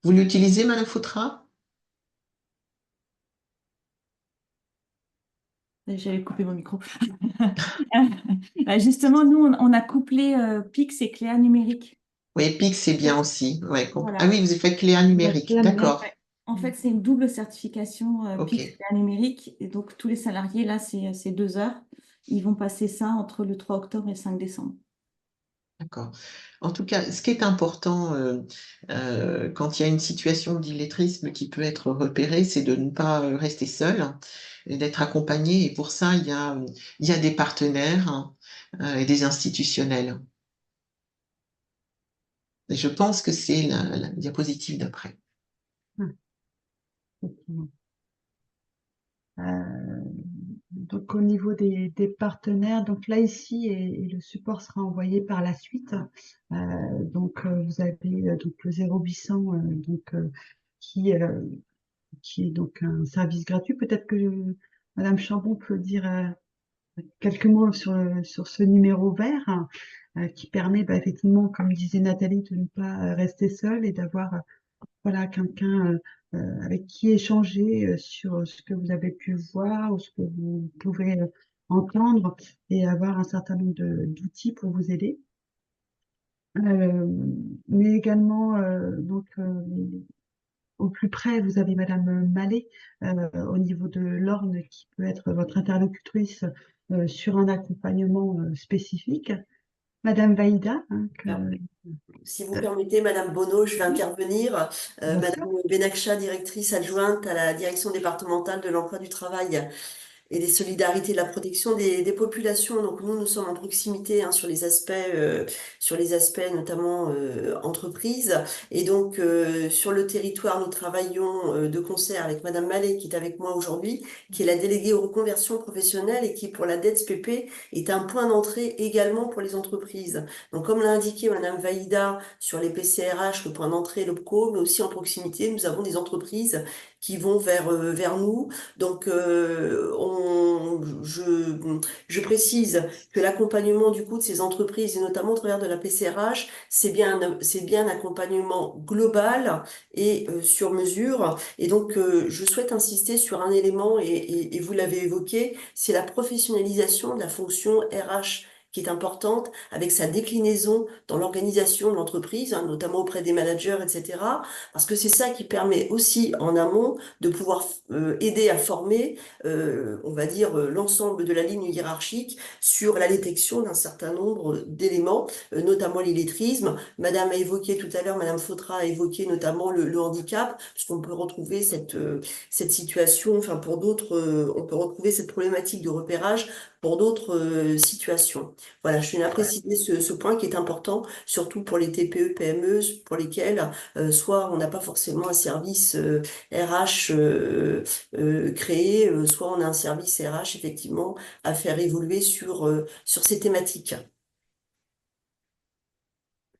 Vous l'utilisez, Madame Foutra? J'avais coupé mon micro. Justement, nous, on a couplé PIX et Cléa numérique. Oui, PIC, c'est bien aussi. Ouais. Voilà. Ah oui, vous avez fait Cléa numérique. Cléa numérique, D'accord. Ouais. En fait, c'est une double certification Ok. PIX Cléa numérique. Et donc, tous les salariés, là, c'est 2 heures. Ils vont passer ça entre le 3 octobre et le 5 décembre. D'accord. En tout cas, ce qui est important quand il y a une situation d'illettrisme qui peut être repérée, c'est de ne pas rester seul et d'être accompagné. Et pour ça, il y a des partenaires et des institutionnels. Et je pense que c'est la diapositive d'après. effectivement. Donc au niveau des partenaires, donc là ici et le support sera envoyé par la suite. Donc vous avez donc le 0800 qui est donc un service gratuit. Peut-être que Madame Chambon peut dire quelques mots sur ce numéro vert qui permet effectivement, comme disait Nathalie, de ne pas rester seul et d'avoir voilà, quelqu'un avec qui échanger sur ce que vous avez pu voir ou ce que vous pouvez entendre et avoir un certain nombre d'outils pour vous aider. Mais également, au plus près, vous avez Madame Mallet au niveau de l'Orne qui peut être votre interlocutrice sur un accompagnement spécifique. Madame Vaïda, Si vous permettez, Madame Bonneau, je vais intervenir. bien sûr. Madame Benakcha, directrice adjointe à la direction départementale de l'emploi du travail et des solidarités de la protection des populations. Donc nous sommes en proximité sur les aspects notamment entreprises. Et donc sur le territoire, nous travaillons de concert avec Madame Mallet, qui est avec moi aujourd'hui, qui est la déléguée aux reconversions professionnelles et qui, pour la DETS-PP, est un point d'entrée également pour les entreprises. Donc comme l'a indiqué Madame Vaïda sur les PCRH, le point d'entrée, l'OPCO, mais aussi en proximité, nous avons des entreprises qui vont vers nous. Donc, je précise que l'accompagnement du coup de ces entreprises, et notamment au travers de la PCRH, c'est bien un accompagnement global et sur mesure. Et donc, je souhaite insister sur un élément, et vous l'avez évoqué, c'est la professionnalisation de la fonction RH, qui est importante, avec sa déclinaison dans l'organisation de l'entreprise, hein, notamment auprès des managers, etc. Parce que c'est ça qui permet aussi en amont de pouvoir aider à former, on va dire, l'ensemble de la ligne hiérarchique sur la détection d'un certain nombre d'éléments, notamment l'illettrisme. Madame a évoqué tout à l'heure, Madame Fautra a évoqué notamment le handicap, puisqu'on peut retrouver cette situation, enfin pour d'autres, on peut retrouver cette problématique de repérage pour d'autres situations. Voilà, je tenais à préciser ce point qui est important, surtout pour les TPE, PME, pour lesquels soit on n'a pas forcément un service RH créé, soit on a un service RH effectivement à faire évoluer sur ces thématiques.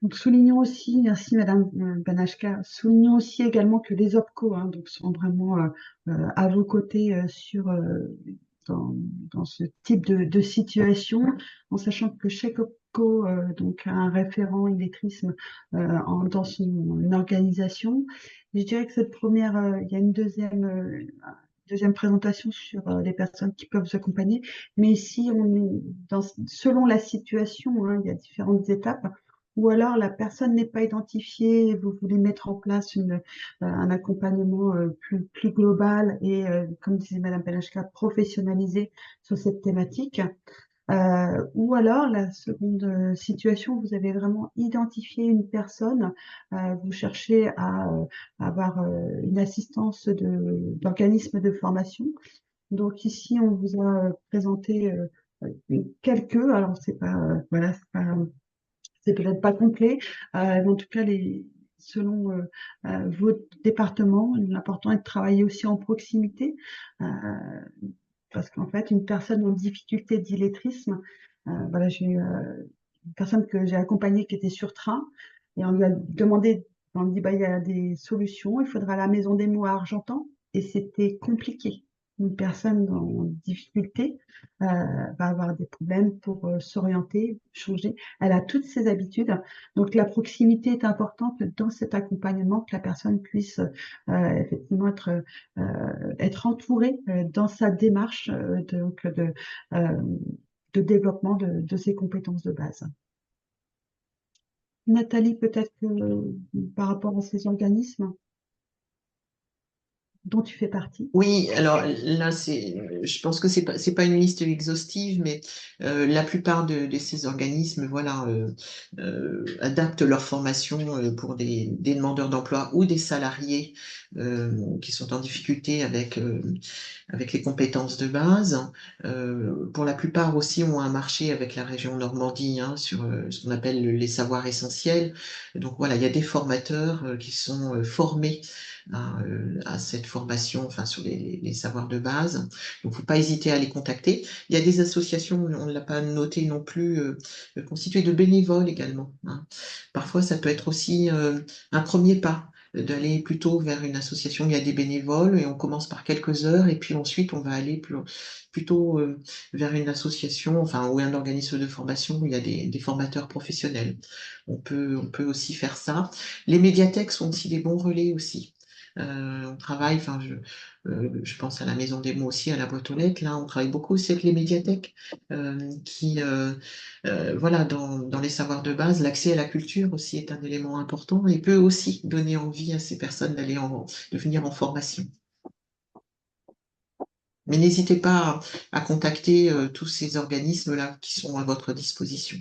Donc, soulignons aussi, merci Madame Banachka, soulignons aussi également que les OPCO donc, sont vraiment à vos côtés dans ce type de situation, en sachant que chaque OPCO donc, a un référent illettrisme dans son organisation. Je dirais que cette première, il y a une deuxième présentation sur les personnes qui peuvent vous accompagner, mais ici, selon la situation, il y a différentes étapes. Ou alors la personne n'est pas identifiée, vous voulez mettre en place un accompagnement plus global et, comme disait Madame Pelachka, professionnalisé sur cette thématique. Ou alors la seconde situation, vous avez vraiment identifié une personne, vous cherchez à avoir une assistance d'organismes de formation. Donc ici, on vous a présenté alors c'est pas, voilà, c'est peut-être pas complet, mais en tout cas, selon vos départements, l'important est de travailler aussi en proximité, parce qu'en fait, une personne en difficulté d'illettrisme, voilà, j'ai eu une personne que j'ai accompagnée qui était sur train, et on lui a demandé, on lui dit, bah, il y a des solutions, il faudra la maison des mots à Argentan, et c'était compliqué. Une personne en difficulté va avoir des problèmes pour s'orienter, changer. Elle a toutes ses habitudes. Donc, la proximité est importante dans cet accompagnement, que la personne puisse effectivement être entourée dans sa démarche de développement de ses compétences de base. Nathalie, peut-être que par rapport à ces organismes dont tu fais partie. Oui, alors là, je pense que c'est pas une liste exhaustive, mais la plupart de ces organismes, voilà, adaptent leur formation pour des demandeurs d'emploi ou des salariés qui sont en difficulté avec les compétences de base. Pour la plupart aussi, ont un marché avec la région Normandie sur ce qu'on appelle les savoirs essentiels. Donc voilà, il y a des formateurs qui sont formés à cette formation, enfin sur les savoirs de base. Donc, faut pas hésiter à les contacter. Il y a des associations, on ne l'a pas noté non plus, constituées de bénévoles également. Parfois, ça peut être aussi un premier pas d'aller plutôt vers une association où il y a des bénévoles et on commence par quelques heures et puis ensuite on va aller plutôt vers une association, enfin, ou un organisme de formation où il y a des formateurs professionnels. On peut aussi faire ça. Les médiathèques sont aussi des bons relais aussi. On travaille, enfin, je pense à la Maison des mots aussi, à la boîte aux lettres. Là, on travaille beaucoup aussi avec les médiathèques qui, voilà, dans les savoirs de base, l'accès à la culture aussi est un élément important et peut aussi donner envie à ces personnes de venir en formation. Mais n'hésitez pas à contacter tous ces organismes-là qui sont à votre disposition.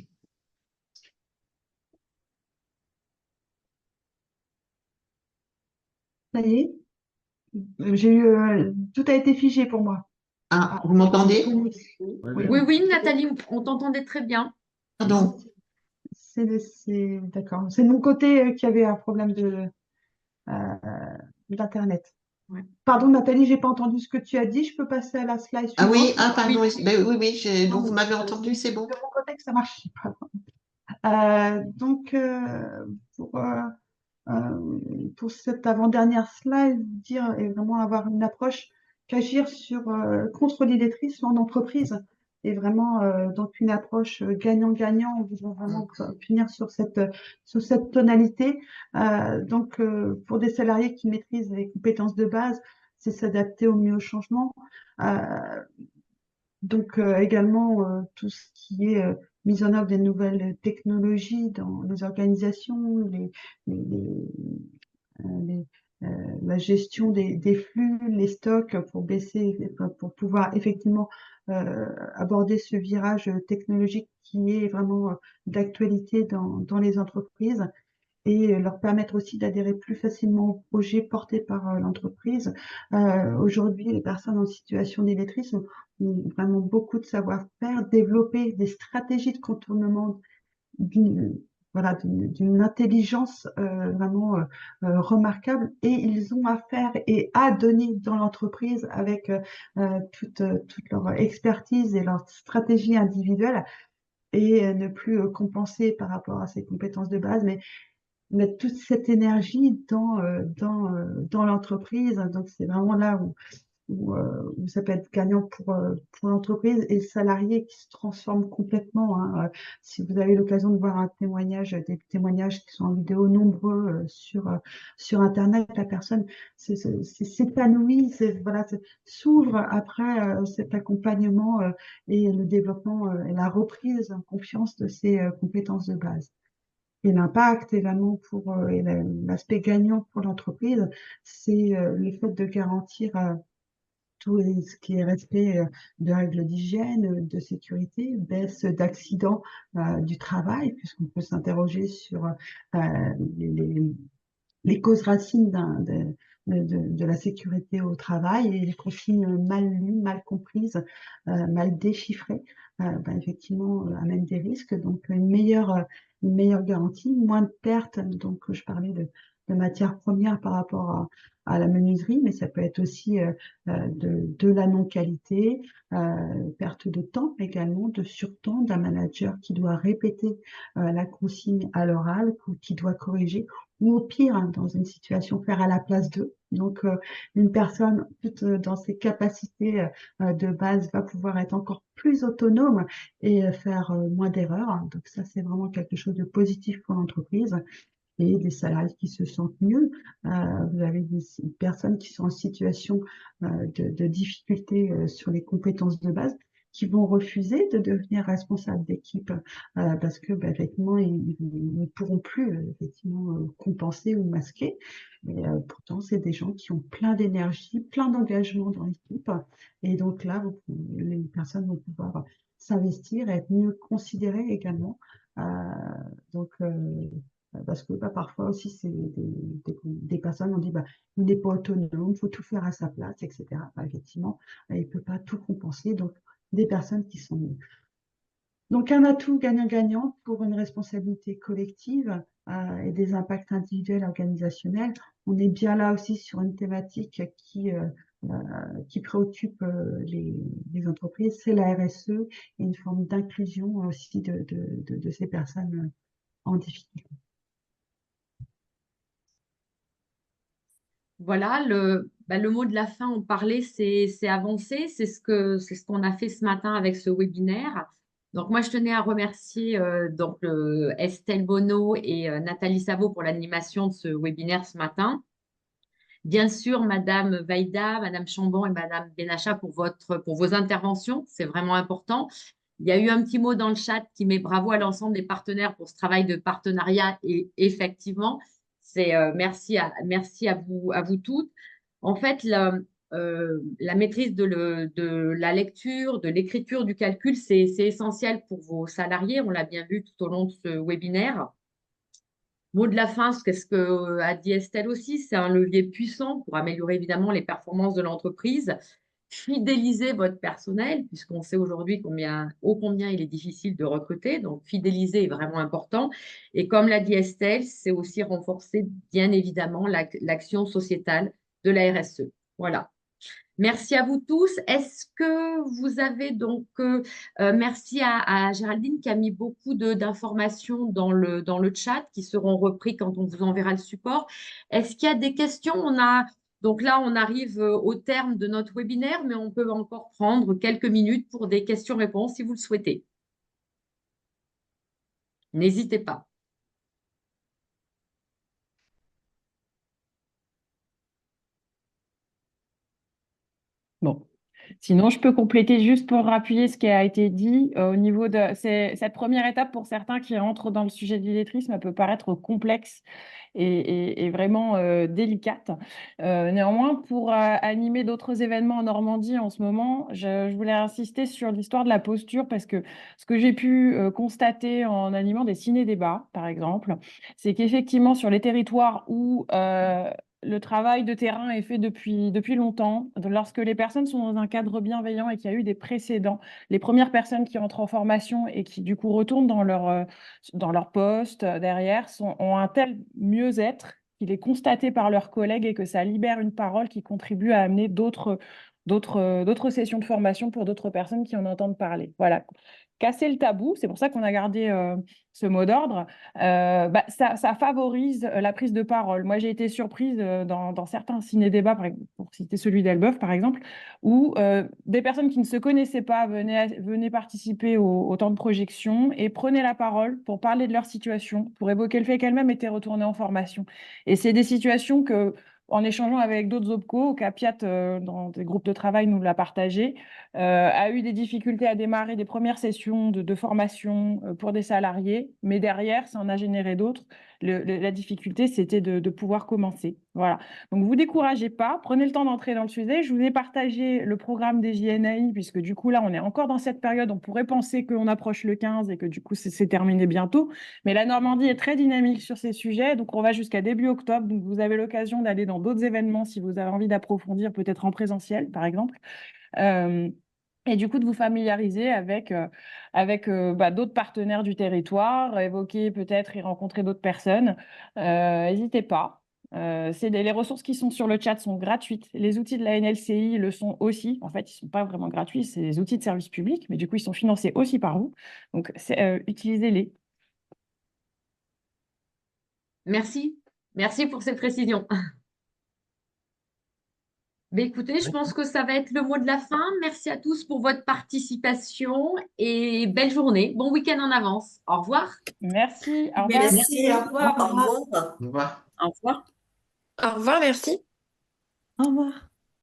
Ça y est, tout a été figé pour moi. Ah, vous m'entendez? Oui, Nathalie, on t'entendait très bien. Pardon. D'accord. C'est de mon côté qu'il y avait un problème d'Internet. Ouais. Pardon, Nathalie, j'ai pas entendu ce que tu as dit. Je peux passer à la slide Ah oui, suivante? pardon. Oui. Ben oui, donc vous m'avez entendu, c'est bon. De mon côté que ça marche pas. Donc, pour cette avant-dernière slide, dire et vraiment avoir une approche qu'agir contre l'illettrisme en entreprise et vraiment donc une approche gagnant-gagnant. On voudrait vraiment finir sur cette tonalité. Donc, pour des salariés qui maîtrisent les compétences de base, c'est s'adapter au mieux au changement. Donc également tout ce qui est mise en œuvre des nouvelles technologies dans les organisations, les- la gestion des flux, les stocks pour baisser, pour pouvoir effectivement aborder ce virage technologique qui est vraiment d'actualité dans les entreprises et leur permettre aussi d'adhérer plus facilement aux projets portés par l'entreprise. Aujourd'hui, les personnes en situation d'illettrisme ont vraiment beaucoup de savoir-faire, développer des stratégies de contournement d'une voilà, d'une intelligence vraiment remarquable et ils ont à faire et à donner dans l'entreprise avec toute leur expertise et leur stratégie individuelle et ne plus compenser par rapport à ses compétences de base, mais mettre toute cette énergie dans l'entreprise. Donc, c'est vraiment là où ça peut être gagnant pour l'entreprise et le salarié qui se transforme complètement, hein. Si vous avez l'occasion de voir des témoignages qui sont en vidéo nombreux sur Internet, la personne s'épanouit, voilà, s'ouvre après cet accompagnement et le développement et la reprise en confiance de ses compétences de base. Et l'impact également et l'aspect gagnant pour l'entreprise, c'est le fait de garantir ce qui est respect de règles d'hygiène, de sécurité, baisse d'accidents du travail, puisqu'on peut s'interroger sur les, les causes racines de la sécurité au travail et les consignes mal lues, mal comprises, mal déchiffrées, effectivement, amènent des risques. Donc, une meilleure garantie, moins de pertes. Donc, je parlais de matières premières par rapport à la menuiserie, mais ça peut être aussi de la non-qualité, perte de temps également, de surtemps d'un manager qui doit répéter la consigne à l'oral ou qui doit corriger ou au pire, hein, dans une situation, faire à la place d'eux. Donc, une personne, dans ses capacités de base, va pouvoir être encore plus autonome et faire moins d'erreurs. Donc, ça, c'est vraiment quelque chose de positif pour l'entreprise et des salariés qui se sentent mieux. Vous avez des personnes qui sont en situation de difficulté sur les compétences de base qui vont refuser de devenir responsables d'équipe parce que effectivement ils ne pourront plus effectivement compenser ou masquer. Et pourtant c'est des gens qui ont plein d'énergie, plein d'engagement dans l'équipe et donc là les personnes vont pouvoir s'investir et être mieux considérées également. Euh, donc parce que parfois aussi, c'est des personnes, on dit, il n'est pas autonome, il faut tout faire à sa place, etc. Effectivement, il ne peut pas tout compenser. Donc, des personnes qui sont... Donc, un atout gagnant-gagnant pour une responsabilité collective et des impacts individuels organisationnels. On est bien là aussi sur une thématique qui préoccupe les entreprises, c'est la RSE et une forme d'inclusion aussi de ces personnes en difficulté. Voilà, le mot de la fin, on parlait, c'est avancer. C'est ce qu'on a fait ce matin avec ce webinaire. Donc, moi, je tenais à remercier Estelle Bonneau et Nathalie Savot pour l'animation de ce webinaire ce matin. Bien sûr, Madame Vaïda, Madame Chambon et Madame Benacha pour vos interventions. C'est vraiment important. Il y a eu un petit mot dans le chat qui met bravo à l'ensemble des partenaires pour ce travail de partenariat et effectivement, c'est merci à vous toutes. En fait, la maîtrise de la lecture, de l'écriture, du calcul, c'est essentiel pour vos salariés. On l'a bien vu tout au long de ce webinaire. Mot de la fin, qu'est-ce que a dit Estelle aussi, c'est un levier puissant pour améliorer évidemment les performances de l'entreprise. Fidéliser votre personnel, puisqu'on sait aujourd'hui ô combien il est difficile de recruter. Donc, fidéliser est vraiment important. Et comme l'a dit Estelle, c'est aussi renforcer bien évidemment l'action sociétale de la RSE. Voilà. Merci à vous tous. Est-ce que vous avez merci à Géraldine qui a mis beaucoup d'informations dans le chat qui seront repris quand on vous enverra le support. Est-ce qu'il y a des questions? Donc là, on arrive au terme de notre webinaire, mais on peut encore prendre quelques minutes pour des questions-réponses si vous le souhaitez. N'hésitez pas. Bon, Sinon, je peux compléter juste pour appuyer ce qui a été dit au niveau de cette première étape pour certains qui entrent dans le sujet de l'illettrisme, elle peut paraître complexe et vraiment délicate. Néanmoins, pour animer d'autres événements en Normandie en ce moment, je voulais insister sur l'histoire de la posture parce que ce que j'ai pu constater en animant des ciné-débats, par exemple, c'est qu'effectivement, sur les territoires où le travail de terrain est fait depuis longtemps, lorsque les personnes sont dans un cadre bienveillant et qu'il y a eu des précédents, les premières personnes qui entrent en formation et qui du coup retournent dans leur poste derrière ont un tel mieux-être qu'il est constaté par leurs collègues et que ça libère une parole qui contribue à amener d'autres sessions de formation pour d'autres personnes qui en entendent parler. Voilà. Casser le tabou, c'est pour ça qu'on a gardé ce mot d'ordre, ça favorise la prise de parole. Moi, j'ai été surprise dans certains ciné-débats, pour citer celui d'Elbeuf, par exemple, où des personnes qui ne se connaissaient pas venaient participer au temps de projection et prenaient la parole pour parler de leur situation, pour évoquer le fait qu'elles-mêmes étaient retournées en formation. Et c'est des situations que, en échangeant avec d'autres OPCO, Capiat, dans des groupes de travail, nous l'a partagé, a eu des difficultés à démarrer des premières sessions de formation pour des salariés, mais derrière, ça en a généré d'autres. La difficulté, c'était de pouvoir commencer. Voilà. Donc, vous découragez pas, prenez le temps d'entrer dans le sujet. Je vous ai partagé le programme des JNAI, puisque du coup, là, on est encore dans cette période. On pourrait penser qu'on approche le 15 et que du coup, c'est terminé bientôt. Mais la Normandie est très dynamique sur ces sujets. Donc, on va jusqu'à début octobre. Donc, vous avez l'occasion d'aller dans d'autres événements si vous avez envie d'approfondir, peut-être en présentiel, par exemple. Et du coup, de vous familiariser avec d'autres partenaires du territoire, évoquer peut-être et rencontrer d'autres personnes. N'hésitez pas. Les ressources qui sont sur le chat sont gratuites. Les outils de la NLCI le sont aussi. En fait, ils ne sont pas vraiment gratuits, c'est des outils de service public, mais du coup, ils sont financés aussi par vous. Donc, utilisez-les. Merci. Merci pour cette précision. Ben, écoutez, je pense que ça va être le mot de la fin. Merci à tous pour votre participation et belle journée. Bon week-end en avance. Au revoir. Merci. Au revoir. Merci, au revoir. Au revoir. Au revoir. Au revoir, merci. Au revoir.